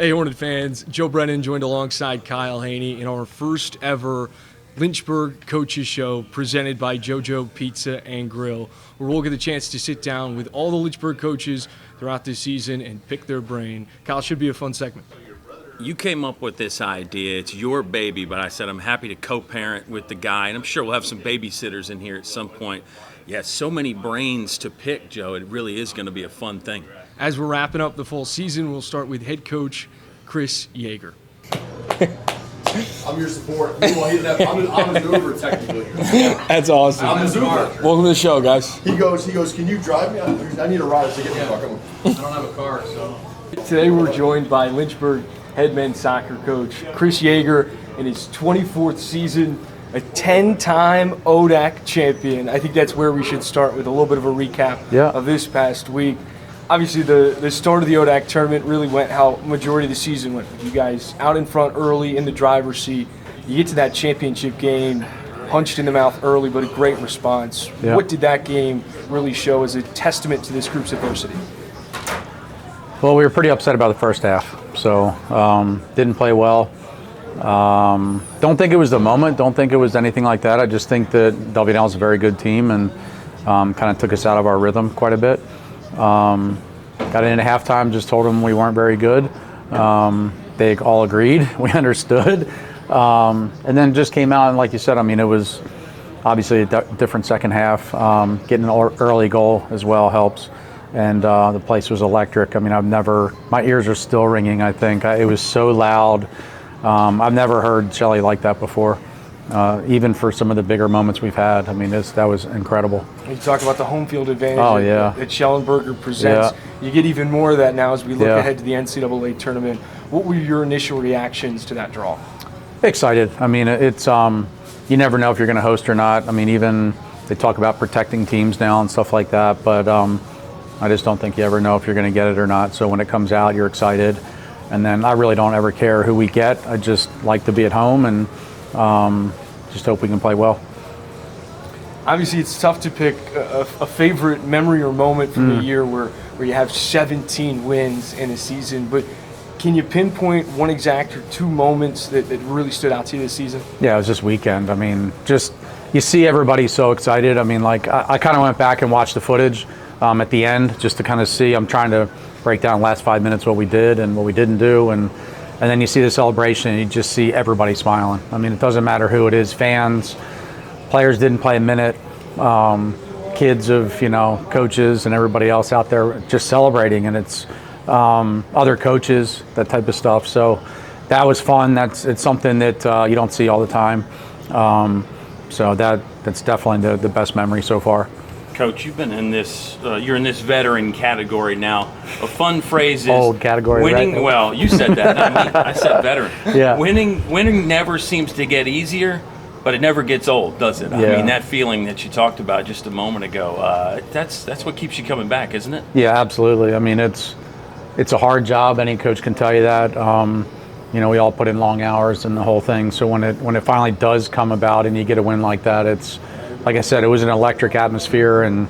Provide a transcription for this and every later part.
Hey, Hornet fans. Joe Brennan joined alongside Kyle Hoehne in our first ever Lynchburg Coaches Show presented by JoJo Pizza and Grill, where we'll get the chance to sit down with all the Lynchburg coaches throughout this season and pick their brain. Kyle, should be a fun segment. You came up with this idea. It's your baby, but I said I'm happy to co-parent with the guy, and I'm sure we'll have some babysitters in here at some point. Yeah, so many brains to pick, Joe. It really is going to be a fun thing. As we're wrapping up the fall season, we'll start with head coach Chris Yeager. I'm your support. I'm his Uber technically. That's awesome. I'm his Uber. Welcome to the show, guys. He goes, can you drive me? I need a ride to get me fucking. I don't have a car, so. Today we're joined by Lynchburg head men's soccer coach Chris Yeager in his 24th season, a 10-time ODAC champion. I think that's where we should start with a little bit of a recap of this past week. Obviously, the start of the ODAC tournament really went how majority of the season went. You guys out in front early in the driver's seat. You get to that championship game, punched in the mouth early, but a great response. Yeah. What did that game really show as a testament to this group's adversity? Well, we were pretty upset about the first half, so didn't play well. Don't think it was the moment. Don't think it was anything like that. I just think that WNL is a very good team and kind of took us out of our rhythm quite a bit. Got in at halftime, just told them we weren't very good. They all agreed. We understood. And then just came out, and like you said, I mean, it was obviously a different second half. Getting an early goal as well helps. And the place was electric. I mean, my ears are still ringing, I think. It was so loud. I've never heard Shelley like that before. Even for some of the bigger moments we've had. I mean, that was incredible. You talk about the home field advantage that Schellenberger presents. Yeah. You get even more of that now as we look ahead to the NCAA tournament. What were your initial reactions to that draw? Excited. I mean, it's you never know if you're going to host or not. I mean, even they talk about protecting teams now and stuff like that, but I just don't think you ever know if you're going to get it or not. So when it comes out, you're excited. And then I really don't ever care who we get. I just like to be at home and just hope we can play well. Obviously, it's tough to pick a favorite memory or moment from the year where you have 17 wins in a season, but can you pinpoint one exact or two moments that really stood out to you this season? Yeah, it was this weekend. I mean, just you see everybody so excited. I mean, like I kind of went back and watched the footage at the end just to kind of see. I'm trying to break down the last 5 minutes what we did and what we didn't do, and then you see the celebration and you just see everybody smiling. I mean, it doesn't matter who it is, fans, players didn't play a minute, kids of, coaches and everybody else out there just celebrating, and it's other coaches, that type of stuff. So that was fun. It's something that you don't see all the time. So that's definitely the best memory so far. Coach, you've been in this. You're in this veteran category now. A fun phrase is old category. Winning. Right? Well, you said that, not me. I said veteran. Yeah. Winning never seems to get easier, but it never gets old, does it? Yeah. I mean, that feeling that you talked about just a moment ago. That's what keeps you coming back, isn't it? Yeah, absolutely. I mean, it's a hard job. Any coach can tell you that. We all put in long hours and the whole thing. So when it finally does come about and you get a win like that, it's, like I said, it was an electric atmosphere and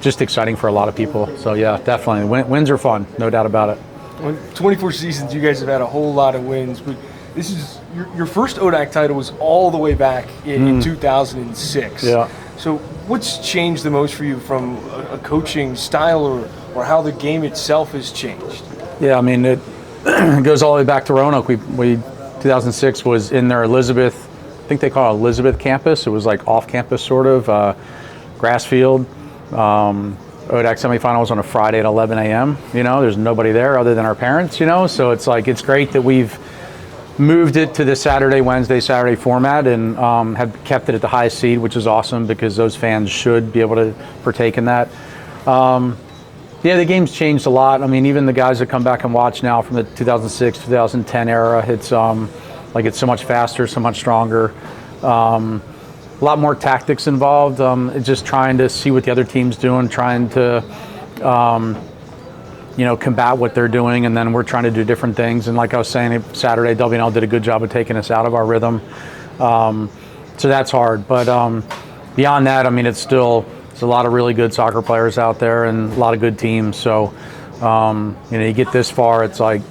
just exciting for a lot of people. So, yeah, definitely. Wins are fun, no doubt about it. 24 seasons, you guys have had a whole lot of wins, but this is your first ODAC title was all the way back in 2006. Yeah. So what's changed the most for you from a coaching style or how the game itself has changed? Yeah, I mean, it goes all the way back to Roanoke. We 2006 was in their Elizabeth, I think they call it Elizabeth campus. It was like off campus sort of, grass field. ODAC semifinals on a Friday at 11 a.m. There's nobody there other than our parents, so it's great that we've moved it to the Saturday format and have kept it at the highest seed, which is awesome because those fans should be able to partake in that. The game's changed a lot. I mean, even the guys that come back and watch now from the 2006, 2010 era, it's it's so much faster, so much stronger. A lot more tactics involved. Just trying to see what the other team's doing, trying to, combat what they're doing, and then we're trying to do different things. And like I was saying, Saturday, WNL did a good job of taking us out of our rhythm. So that's hard. But beyond that, I mean, it's a lot of really good soccer players out there and a lot of good teams. So You get this far, it's like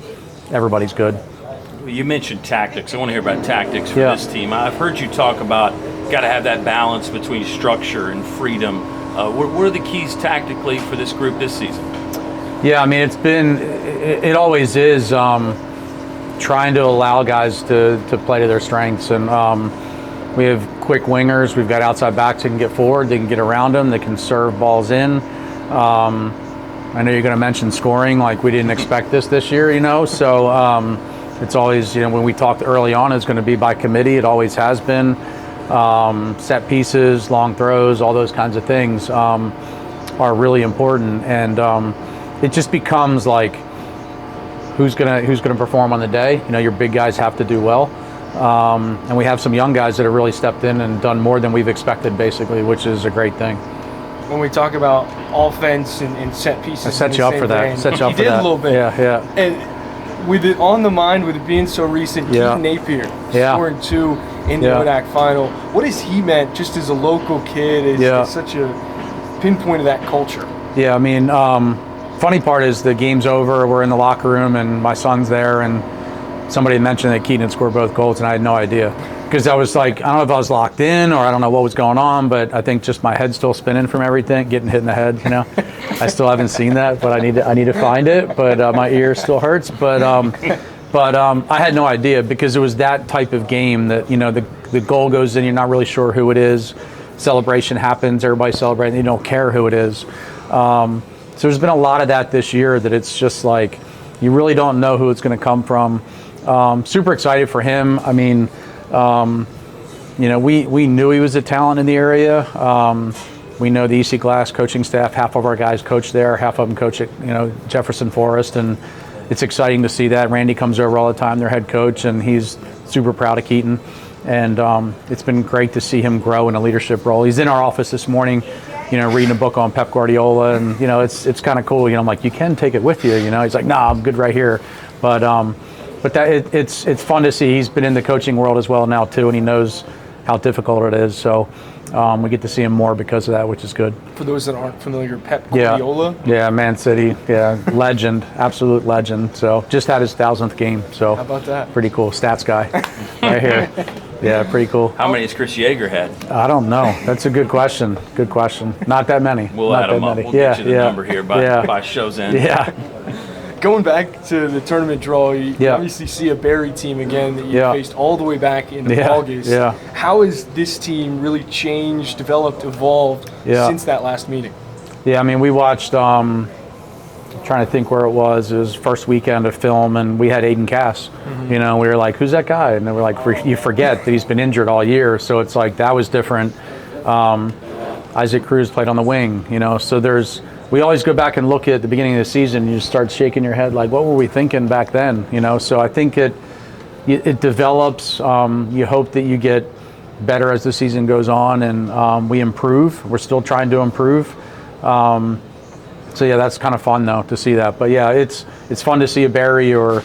everybody's good. You mentioned tactics. I want to hear about tactics for Yeah. this team. I've heard you talk about got to have that balance between structure and freedom. What are the keys tactically for this group this season? Yeah, I mean, it always is trying to allow guys to play to their strengths. And we have quick wingers. We've got outside backs that can get forward. They can get around them. They can serve balls in. I know you're going to mention scoring. Like, we didn't expect this year, So it's always, when we talked early on, it's going to be by committee. It always has been. Set pieces, long throws, all those kinds of things are really important. And it just becomes like, who's gonna perform on the day? Your big guys have to do well. And we have some young guys that have really stepped in and done more than we've expected, basically, which is a great thing. When we talk about offense and set pieces, I set you up for that. You did a little bit. Yeah. And with it on the mind, with it being so recent, Yeah. Keaton Napier Yeah. scoring 2 in the Yeah. ODAC final. What has he meant just as a local kid, as such a pinpoint of that culture? Yeah, I mean, funny part is the game's over, we're in the locker room, and my son's there, and somebody mentioned that Keaton had scored both goals, and I had no idea. Because I was like, I don't know if I was locked in or I don't know what was going on, but I think just my head's still spinning from everything, getting hit in the head, I still haven't seen that, but I need to find it, but my ear still hurts. But I had no idea, because it was that type of game that, the goal goes in, you're not really sure who it is. Celebration happens, everybody's celebrating, you don't care who it is. So there's been a lot of that this year that it's just like, you really don't know who it's going to come from. Super excited for him. I mean, we knew he was a talent in the area. We know the EC Glass coaching staff, half of our guys coach there, half of them coach at, Jefferson Forest, and it's exciting to see that. Randy comes over all the time, their head coach, and he's super proud of Keaton. And it's been great to see him grow in a leadership role. He's in our office this morning, reading a book on Pep Guardiola, and it's kind of cool. I'm like, you can take it with you. He's like, nah, I'm good right here. But it's fun to see. He's been in the coaching world as well now too, and he knows how difficult it is. So we get to see him more because of that, which is good. For those that aren't familiar, Pep Guardiola. Yeah, Man City. Yeah, legend, absolute legend. So just had his 1,000th game. So how about that? Pretty cool. Stats guy, right here. Yeah, pretty cool. How many has Chris Yeager had? I don't know. That's a good question. Good question. Not that many. We'll Not add them that up. many. We'll get you the number here by show's end. Yeah. Going back to the tournament draw, you obviously see a Barry team again that you faced all the way back in August. Yeah. How has this team really changed, developed, evolved since that last meeting? Yeah, I mean, we watched, I'm trying to think where it was first weekend of film, and we had Aiden Cass. We were like, who's that guy? And they were like, you forget that he's been injured all year. So it's like, that was different. Isaac Cruz played on the wing, so we always go back and look at the beginning of the season, and you start shaking your head like, what were we thinking back then? So I think it develops. You hope that you get better as the season goes on, and we improve. We're still trying to improve. So yeah, that's kind of fun though to see that. But yeah, it's fun to see a Barry or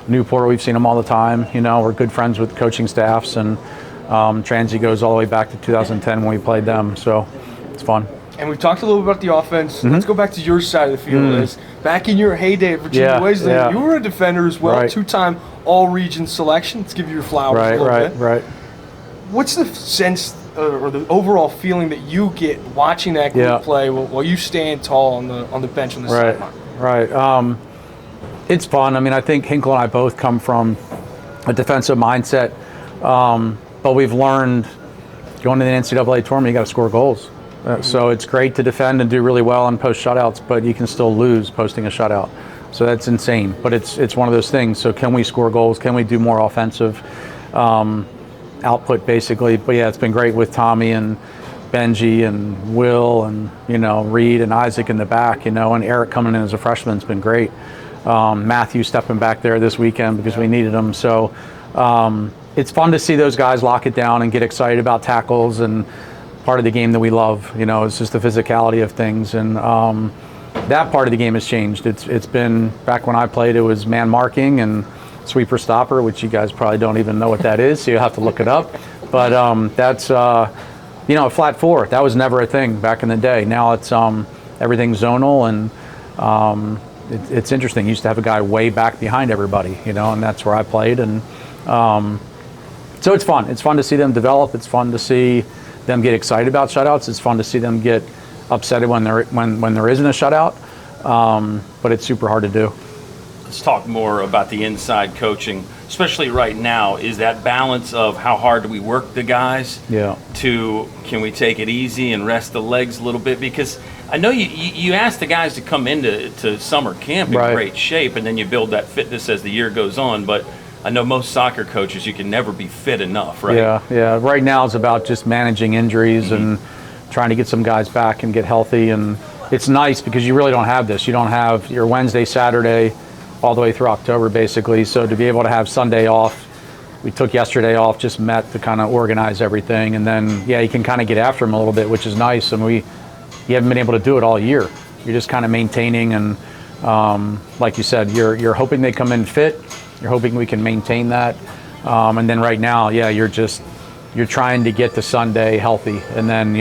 Newport. We've seen them all the time. We're good friends with coaching staffs, and Transy goes all the way back to 2010 when we played them. So it's fun. And we've talked a little bit about the offense. Let's go back to your side of the field. As back in your heyday at Virginia Wesleyan, you were a defender as well, two-time all-region selection. Let's give you your flowers a little bit. Right. What's the sense or the overall feeling that you get watching that group play while you stand tall on the bench on the sideline? Right. It's fun. I mean, I think Hinkle and I both come from a defensive mindset, but we've learned going to the NCAA tournament, you got to score goals. So it's great to defend and do really well and post shutouts, but you can still lose posting a shutout. So that's insane. But it's one of those things. So can we score goals? Can we do more offensive output, basically? But yeah, it's been great with Tommy and Benji and Will and Reed and Isaac in the back, and Eric coming in as a freshman has been great. Matthew stepping back there this weekend because we needed him. So it's fun to see those guys lock it down and get excited about tackles, and part of the game that we love. It's just the physicality of things, and that part of the game has changed. It's been, back when I played, it was man marking and sweeper stopper, which you guys probably don't even know what that is, so you'll have to look it up. But that's a flat four. That was never a thing back in the day. Now it's everything's zonal, and it's interesting. You used to have a guy way back behind everybody, and that's where I played. And so it's fun. It's fun to see them develop. It's fun to see them get excited about shutouts. It's fun to see them get upset when there isn't a shutout. But it's super hard to do. Let's talk more about the inside coaching, especially right now. Is that balance of how hard do we work the guys to can we take it easy and rest the legs a little bit? Because I know you ask the guys to come into summer camp in great shape, and then you build that fitness as the year goes on. But I know most soccer coaches, you can never be fit enough, right? Yeah. Right now it's about just managing injuries and trying to get some guys back and get healthy. And it's nice because you really don't have this. You don't have your Wednesday, Saturday, all the way through October, basically. So to be able to have Sunday off, we took yesterday off, just met to kind of organize everything. And then, you can kind of get after them a little bit, which is nice. And you haven't been able to do it all year. You're just kind of maintaining. And like you said, you're hoping they come in fit. You're hoping we can maintain that. And then right now, you're trying to get to Sunday healthy. And then,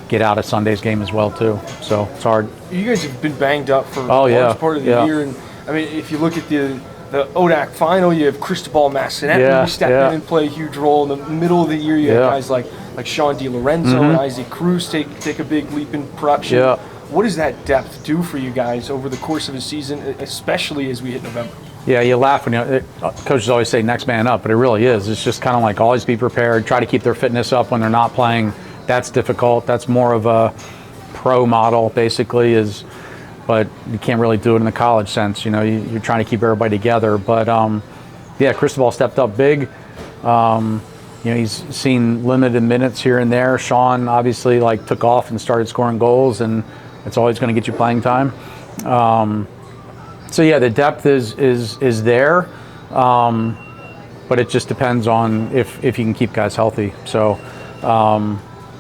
get out of Sunday's game as well, too. So it's hard. You guys have been banged up for a large part of the year. And I mean, if you look at the ODAC final, you have Cristobal Massanet who step in and play a huge role. In the middle of the year, you have guys like Sean DiLorenzo and Isaac Cruz take a big leap in production. What does that depth do for you guys over the course of a season, especially as we hit November? Yeah, you laugh when coaches always say next man up, but it really is. It's just kind of like always be prepared, try to keep their fitness up when they're not playing. That's difficult. That's more of a pro model, basically, but you can't really do it in the college sense. You're trying to keep everybody together. But Cristobal stepped up big. He's seen limited minutes here and there. Sean obviously took off and started scoring goals, and it's always going to get you playing time. So the depth is there, but it just depends on if you can keep guys healthy. So.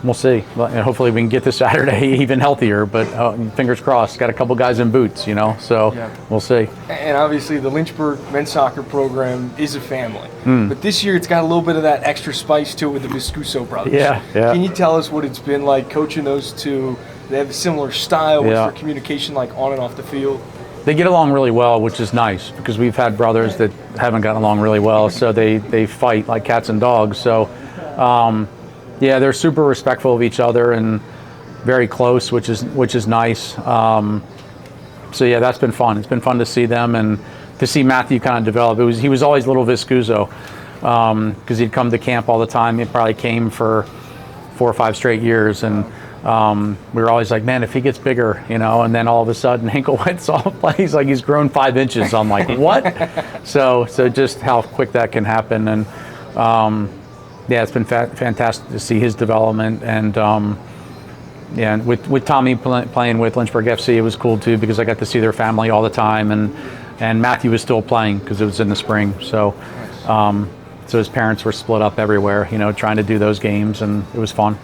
We'll see. Hopefully we can get this Saturday even healthier, but fingers crossed. Got a couple guys in boots, so we'll see. And obviously the Lynchburg men's soccer program is a family. But this year it's got a little bit of that extra spice to it with the Viscuso brothers. Yeah. Can you tell us what it's been like coaching those two? They have a similar style. What's their communication like on and off the field? They get along really well, which is nice because we've had brothers that haven't gotten along really well, so they fight like cats and dogs. So they're super respectful of each other and very close, which is nice. So that's been fun. It's been fun to see them and to see Matthew kind of develop. He was always little Viscuso because he'd come to camp all the time. He probably came for 4 or 5 straight years, and we were always like, man, if he gets bigger, and then all of a sudden Hinklewitt's all plays like he's grown 5 inches. I'm like, what? So just how quick that can happen. And it's been fantastic to see his development, and with Tommy playing with Lynchburg FC, it was cool too because I got to see their family all the time, and Matthew was still playing because it was in the spring, so his parents were split up everywhere, trying to do those games, and it was fun.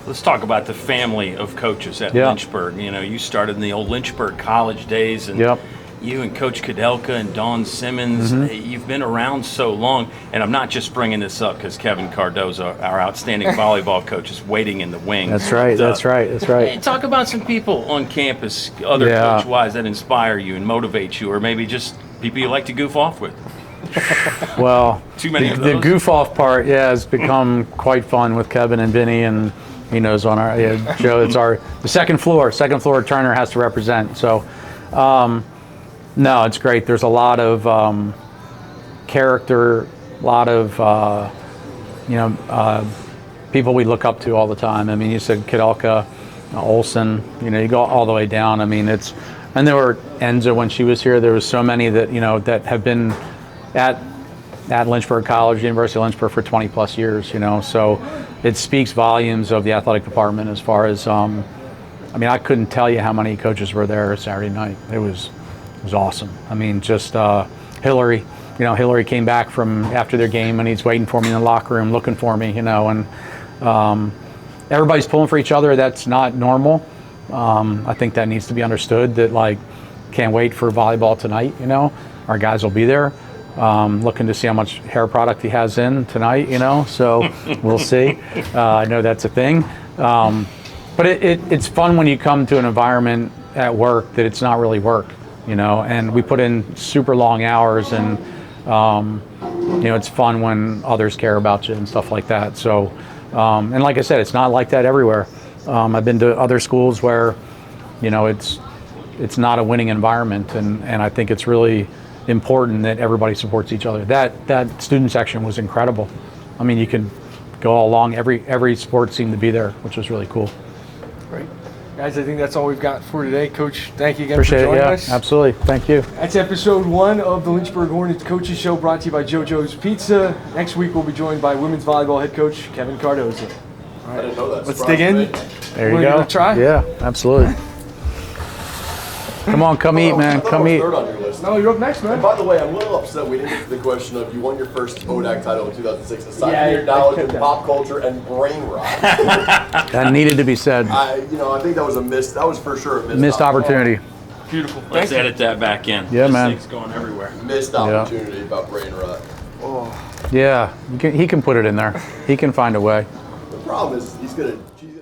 Let's talk about the family of coaches at Lynchburg. You started in the old Lynchburg college days, and you and Coach Kudelka and Dawn Simmons, you've been around so long. And I'm not just bringing this up because Kevin Cardozo, our outstanding volleyball coach, is waiting in the wings. That's right. That's right. Talk about some people on campus, other coach-wise, that inspire you and motivate you, or maybe just people you like to goof off with. Well, Too many of those? The goof off part, has become quite fun with Kevin and Vinny, and he knows on our Joe. It's the second floor. Second floor Turner has to represent. So. No, it's great. There's a lot of character, a lot of people we look up to all the time. I mean, you said Kudelka, Olsen. You go all the way down. I mean, and there were Enza when she was here. There was so many that that have been at Lynchburg College, University of Lynchburg for 20 plus years. So it speaks volumes of the athletic department as far as. I couldn't tell you how many coaches were there Saturday night. It was awesome. I mean, just Hillary. Hillary came back from after their game, and he's waiting for me in the locker room, looking for me. And everybody's pulling for each other. That's not normal. I think that needs to be understood. That can't wait for volleyball tonight. Our guys will be there, looking to see how much hair product he has in tonight. So we'll see. I know that's a thing. But it's fun when you come to an environment at work that it's not really work. and we put in super long hours, and it's fun when others care about you and stuff like that. So, and like I said, it's not like that everywhere. I've been to other schools where, it's not a winning environment, and I think it's really important that everybody supports each other. That student section was incredible. I mean, you can go all along. Every sport seemed to be there, which was really cool. Great. Guys, I think that's all we've got for today. Coach, thank you again Appreciate for joining it. Yeah, us. absolutely. Thank you. That's episode 1 of the Lynchburg Hornets Coaches Show, brought to you by JoJo's Pizza. Next week, we'll be joined by women's volleyball head coach Kevin Cardozo. I didn't know that. Let's Surprised dig in. me. There you Wanna go. give it a try? Yeah, absolutely. Come on, come eat, man. I thought I Come was eat. third on your list. No, you're up next, man. And by the way, I'm a little upset we didn't get to the question of you won your first ODAC title in 2006. Aside Yeah, from your I knowledge kept in that. pop culture and brain rot, That needed to be said. I think that was a miss. That was for sure a Missed opportunity. Beautiful. Let's Thank you. edit that back in. Yeah, this man. thing's going everywhere. Missed opportunity about brain rot. Yeah, he can put it in there. He can find a way. The problem is he's gonna change.